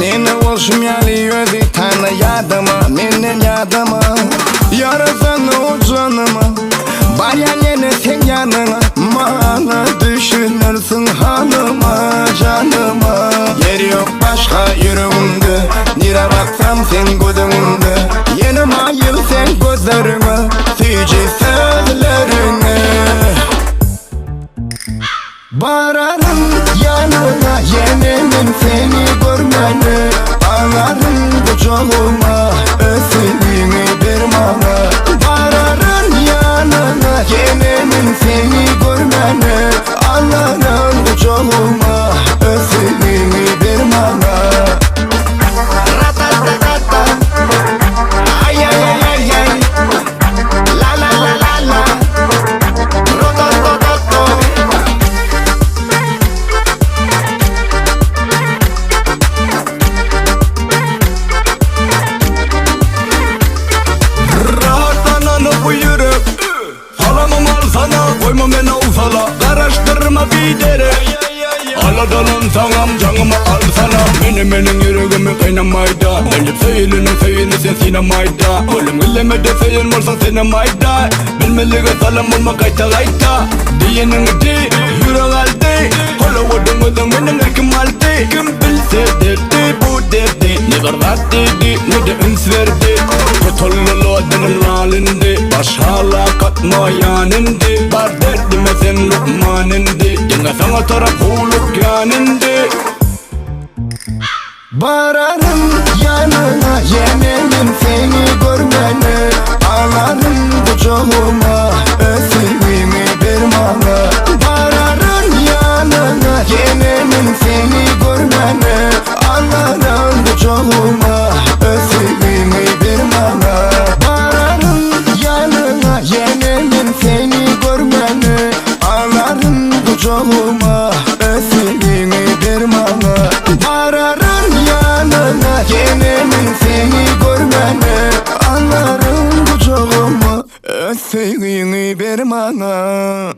Lena olsun yalıyordu tane yadıma Menen yadıma Yarasan o canıma Bayan yine sen yanına Bana düşünürsün hanıma canıma Yer yok başka yüreğimde Nire baksam sen gözümde Yanıma yıl sen gözlerime Tüyce sözlerine Bararım yanına yenemin seni görmeni Ağlarım kucağıma özlemi bir bana Bararım yanına yenemin seni görmeni Ağlarım kucağıma özlemi bir bana Ratatatata Ay ay ay ay ay La la la la la Rototototo Koyma beni ufala, karıştırma bir dere Aladalan sağam canıma al sana Benim yüreğimi kaynamayda Elip söylünün sen sinemayda Ölüm güllemede söylen varsa sinemayda Bilmeliğe salam olma kayta Diyenin di, yürek aldı Hollywood'un ödün benim erkim aldı Kim bilse derdi bu derdi Ne kadar dedi, ne de üns verdi Kutullu denim lalindi Baş hala katma yanindi Bar derdime sen lukmanindi Yine sana taraf huluk yanindi Bararım yanına yenemin seni görmeni Ağlarım kucağıma özlemimi bir bana Bararım yanına yenemin seni görmeni Ağlarım kucağıma özlemimi bir bana Bararım yanına yenemin seni görmeni Ağlarım kucağıma özlemimi bir bana Bararım yanına yenemin seni görmeni Ağlarım kucağıma özlemimi bir bana